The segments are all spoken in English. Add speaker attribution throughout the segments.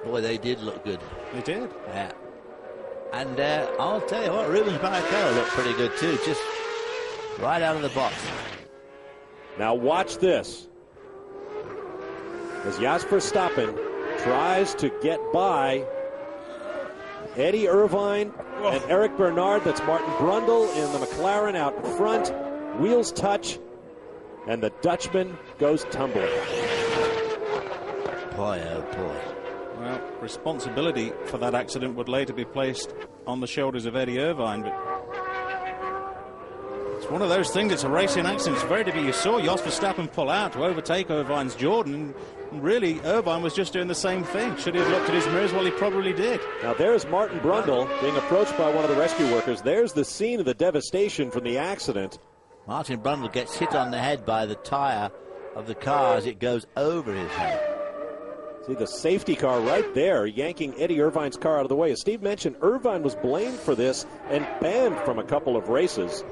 Speaker 1: Boy, they did look good.
Speaker 2: They did.
Speaker 1: Yeah. And I'll tell you what, Rubens Barrichello looked pretty good too, just right out of the box.
Speaker 3: Now watch this. As Jasper Verstappen tries to get by Eddie Irvine and Eric Bernard. That's Martin Brundle in the McLaren out in front. Wheels touch, and the Dutchman goes tumbling.
Speaker 1: Boy, oh boy.
Speaker 2: Well, responsibility for that accident would later be placed on the shoulders of Eddie Irvine, but it's one of those things. It's a racing accident. It's very difficult. You saw Jos Verstappen pull out to overtake Irvine's Jordan, and really Irvine was just doing the same thing. Should he have looked at his mirrors? Well, he probably did.
Speaker 3: Now there's Martin Brundle being approached by one of the rescue workers. There's the scene of the devastation from the accident.
Speaker 1: Martin Brundle gets hit on the head by the tire of the car as it goes over his head.
Speaker 3: See the safety car right there, yanking Eddie Irvine's car out of the way. As Steve mentioned, Irvine was blamed for this and banned from a couple of races.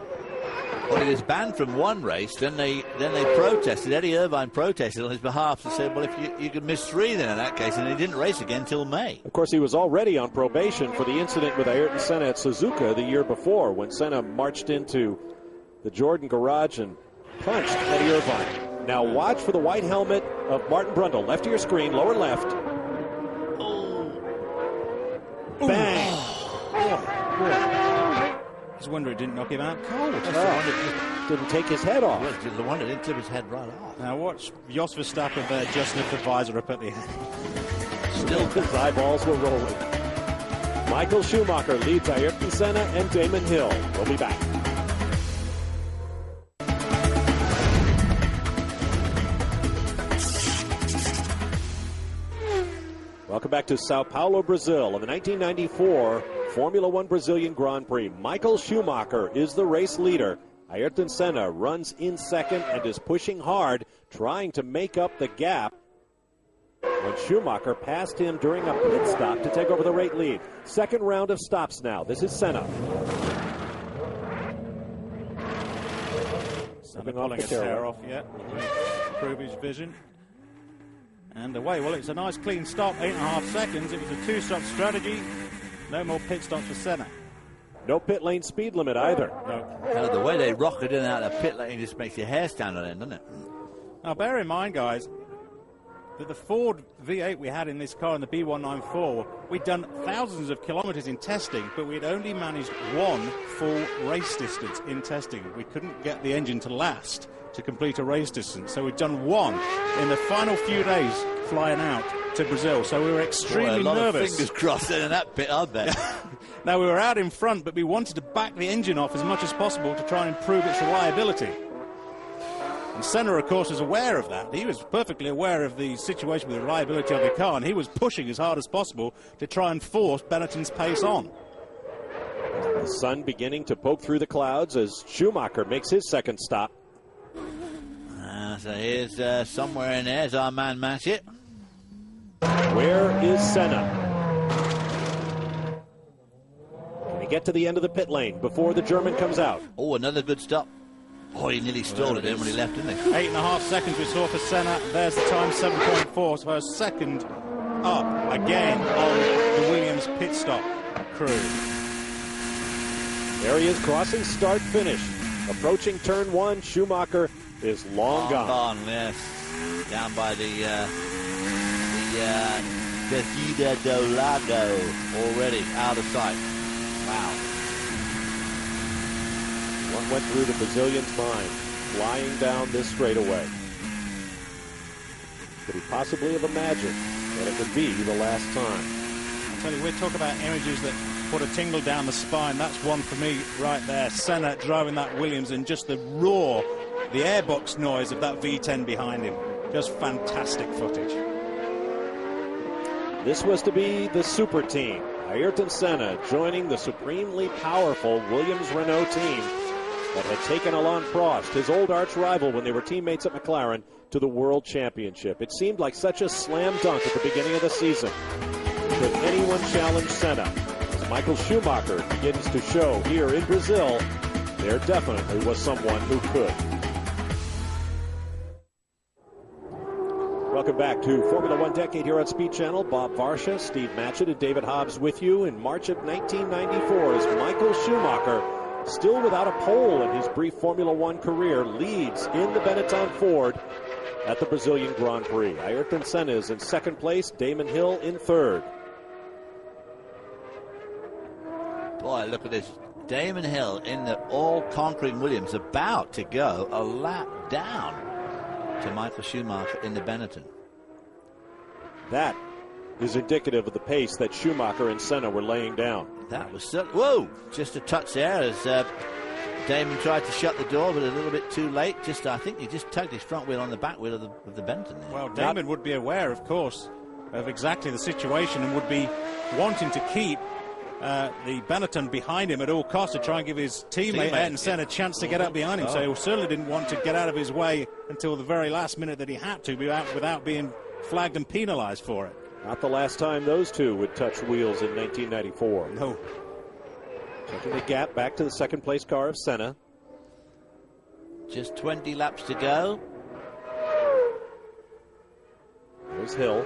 Speaker 1: Well, he was banned from one race, then they protested. Eddie Irvine protested on his behalf and said, well, if you could miss 3 then in that case, and he didn't race again until May.
Speaker 3: Of course, he was already on probation for the incident with Ayrton Senna at Suzuka the year before, when Senna marched into the Jordan garage and punched Eddie Irvine. Now watch for the white helmet of Martin Brundle. Left of your screen, lower left.
Speaker 1: Oh.
Speaker 3: Bang!
Speaker 2: I was wondering it didn't knock him out cold.
Speaker 3: Didn't take his head off.
Speaker 1: Well, the one that didn't tip his head right off.
Speaker 2: Now watch Jos Verstappen there just lift the visor up at the end.
Speaker 3: Still his eyeballs were rolling. Michael Schumacher leads Ayrton Senna and Damon Hill. We'll be back. Welcome back to Sao Paulo, Brazil, in the 1994 Formula One Brazilian Grand Prix. Michael Schumacher is the race leader. Ayrton Senna runs in second and is pushing hard, trying to make up the gap when Schumacher passed him during a pit stop to take over the rate lead. Second round of stops now. This is Senna.
Speaker 2: Senna pulling his hair off yet. Improve his vision. And away. Well, it's a nice clean stop, 8.5 seconds. It was a 2-stop strategy. No more pit stops for Senna.
Speaker 3: No pit lane speed limit either.
Speaker 2: No.
Speaker 1: The way they rock it in and out of the pit lane just makes your hair stand on end, doesn't it?
Speaker 2: Now, bear in mind, guys, that the Ford V8 we had in this car in the B194, we'd done thousands of kilometers in testing, but we'd only managed one full race distance in testing. We couldn't get the engine to last to complete a race distance, so we'd done one in the final few days flying out to Brazil, so we were extremely nervous.
Speaker 1: Fingers crossed in that pit, I bet.
Speaker 2: Now, we were out in front, but we wanted to back the engine off as much as possible to try and improve its reliability. And Senna, of course, was aware of that. He was perfectly aware of the situation with the reliability of the car, and he was pushing as hard as possible to try and force Benetton's pace on.
Speaker 3: The sun beginning to poke through the clouds as Schumacher makes his second stop.
Speaker 1: So here's somewhere in there's our man Matchett.
Speaker 3: Where is Senna? Can he get to the end of the pit lane before the German comes out?
Speaker 1: Oh, another good stop. Oh, he nearly stalled it in when he left, didn't he?
Speaker 2: 8.5 seconds we saw for Senna. There's the time, 7.4. So a second up again on the Williams pit stop crew.
Speaker 3: There he is, crossing start-finish. Approaching turn 1, Schumacher is long gone.
Speaker 1: Yes. Down by the Descida do Lago, already out of sight. Wow.
Speaker 3: What went through the Brazilian's mind, flying down this straightaway? Could he possibly have imagined that it would be the last time?
Speaker 2: I'll tell you, we talk about images that put a tingle down the spine. That's one for me right there. Senna driving that Williams and just the roar, the airbox noise of that V10 behind him. Just fantastic footage.
Speaker 3: This was to be the super team. Ayrton Senna joining the supremely powerful Williams-Renault team that had taken Alain Prost, his old arch-rival when they were teammates at McLaren, to the World Championship. It seemed like such a slam dunk at the beginning of the season. Could anyone challenge Senna? As Michael Schumacher begins to show here in Brazil, there definitely was someone who could. Welcome back to Formula One Decade here on Speed Channel. Bob Varsha, Steve Matchett, and David Hobbs with you in March of 1994 as Michael Schumacher, still without a pole in his brief Formula One career, leads in the Benetton Ford at the Brazilian Grand Prix. Ayrton Senna is in second place, Damon Hill in third.
Speaker 1: Boy, look at this. Damon Hill in the all-conquering Williams, about to go a lap down to Michael Schumacher in the Benetton.
Speaker 3: That is indicative of the pace that Schumacher and Senna were laying down.
Speaker 1: That was whoa! Just a touch there as Damon tried to shut the door, but a little bit too late. I think he just tugged his front wheel on the back wheel of the Benetton there.
Speaker 2: Well, Damon would be aware, of course, of exactly the situation and would be wanting to keep the Benetton behind him at all costs to try and give his teammate Ayrton Senna a chance to get up behind him. So he certainly didn't want to get out of his way until the very last minute that he had to, without being flagged and penalized for it.
Speaker 3: Not the last time those two would touch wheels in 1994.
Speaker 2: No.
Speaker 3: Checking the gap back to the second place car of Senna.
Speaker 1: Just 20 laps to go.
Speaker 3: There's Hill.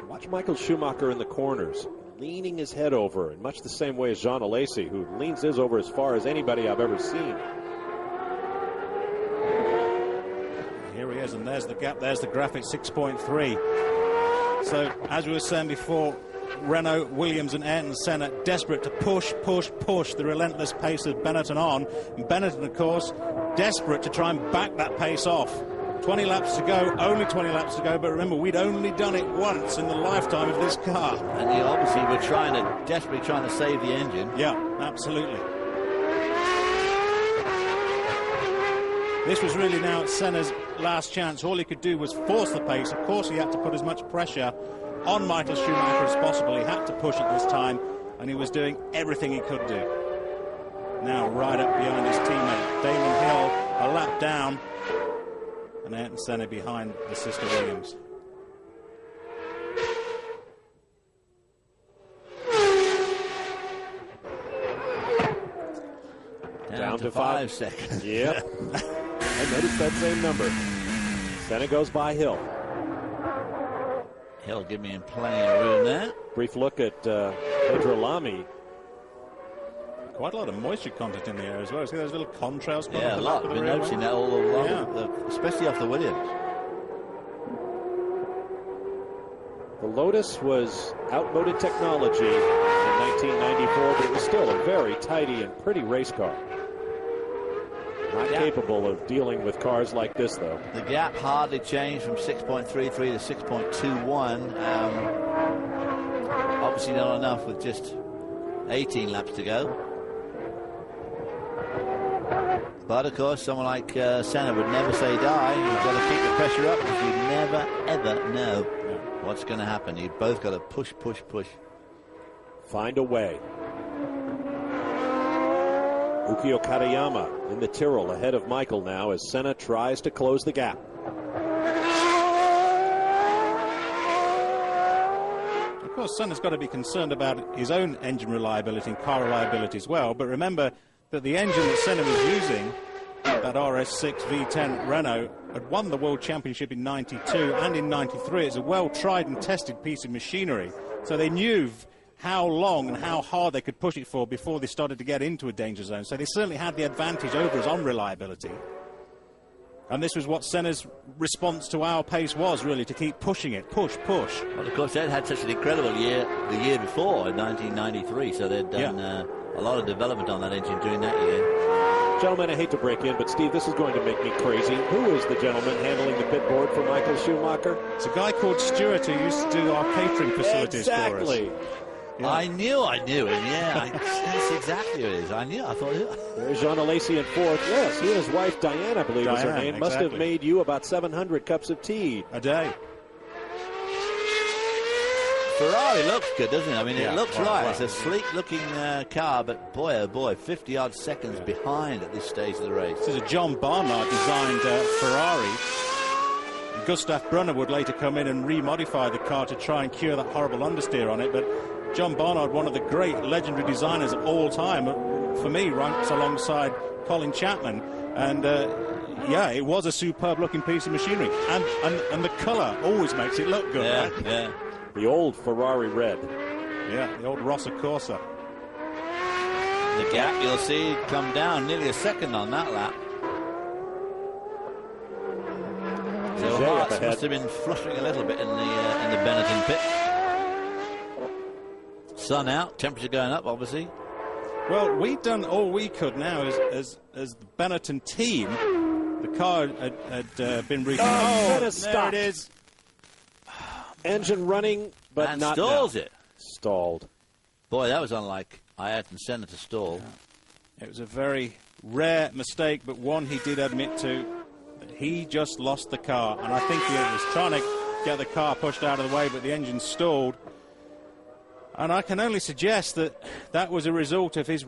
Speaker 3: Watch Michael Schumacher in the corners, leaning his head over in much the same way as Jean Alesi, who leans his over as far as anybody I've ever seen.
Speaker 2: Here he is, and there's the gap. There's the graphic, 6.3. So, as we were saying before, Renault, Williams, and Ayrton Senna desperate to push the relentless pace of Benetton on. And Benetton, of course, desperate to try and back that pace off. 20 laps to go, only 20 laps to go, but remember, we'd only done it once in the lifetime of this car.
Speaker 1: And they obviously were desperately trying to save the engine.
Speaker 2: Yeah, absolutely. This was really now Senna's last chance. All he could do was force the pace. Of course, he had to put as much pressure on Michael Schumacher as possible. He had to push it this time, and he was doing everything he could do. Now right up behind his teammate, Damon Hill, a lap down, and Ayrton Senna behind the sister Williams.
Speaker 1: Down to 5 seconds.
Speaker 3: Yep. I noticed that same number. Senna goes by Hill.
Speaker 1: Hill giving him plenty of room there.
Speaker 3: Brief look at Pedro Lamy.
Speaker 2: Quite a lot of moisture content in the air as well. See those little contrails?
Speaker 1: Yeah, a lot. I've been noticing that all along, especially off the Williams.
Speaker 3: The Lotus was outmoded technology in 1994, but it was still a very tidy and pretty race car. Not capable of dealing with cars like this, though.
Speaker 1: The gap hardly changed from 6.33 to 6.21. Obviously not enough with just 18 laps to go. But, of course, someone like Senna would never say die. You've got to keep the pressure up because you never, ever know what's going to happen. You've both got to push.
Speaker 3: Find a way. Ukio Katayama in the Tyrrell ahead of Michael now as Senna tries to close the gap.
Speaker 2: Of course, Senna's got to be concerned about his own engine reliability and car reliability as well. But remember that the engine that Senna was using, that RS6 V10 Renault, had won the World Championship in 92 and in 93. It's a well-tried and tested piece of machinery. So they knew how long and how hard they could push it for before they started to get into a danger zone. So they certainly had the advantage over us on reliability. And this was what Senna's response to our pace was, really, to keep pushing it, push.
Speaker 1: Well, of course, they'd had such an incredible year the year before, in 1993, so they'd done a lot of development on that engine during that year.
Speaker 3: Gentlemen, I hate to break in, but Steve, this is going to make me crazy. Who is the gentleman handling the pit board for Michael Schumacher?
Speaker 2: It's a guy called Stuart who used to do our catering facilities for us.
Speaker 3: Exactly.
Speaker 1: Yeah. I knew him, yeah. That's exactly who it is. I thought.
Speaker 3: There's Jean Alesi in fourth. Yes, he and his wife Diana, I believe is her name, must have made you about 700 cups of tea
Speaker 2: a day.
Speaker 1: Ferrari looks good, doesn't it? I mean, it looks right. It's a sleek-looking car, but boy, oh boy, 50-odd seconds behind at this stage of the race.
Speaker 2: This is a John Barnard designed Ferrari. Gustav Brunner would later come in and remodify the car to try and cure that horrible understeer on it, but John Barnard, one of the great legendary designers of all time, for me ranks alongside Colin Chapman And yeah, it was a superb-looking piece of machinery, and the colour always makes it look good, right?
Speaker 1: Yeah.
Speaker 3: The old Ferrari red.
Speaker 2: Yeah, the old Rossa Corsa.
Speaker 1: The gap, you'll see, come down nearly a second on that lap. So
Speaker 3: Jay up
Speaker 1: Hearts
Speaker 3: ahead.
Speaker 1: must have been fluttering a little bit in the Benetton pit. Sun out, temperature going up, obviously.
Speaker 2: Well, we've done all we could now as the Benetton team. The car had been reconfigured.
Speaker 3: Senna
Speaker 2: There
Speaker 3: stopped.
Speaker 2: it is.
Speaker 3: Engine running, but
Speaker 1: And
Speaker 3: not
Speaker 1: stalls
Speaker 3: now.
Speaker 1: it.
Speaker 3: Stalled.
Speaker 1: Boy, that was unlike Ayrton Senna to stall.
Speaker 2: It was a very rare mistake, but one he did admit to. That he just lost the car, and I think he was trying to get the car pushed out of the way, but the engine stalled. And I can only suggest that that was a result of his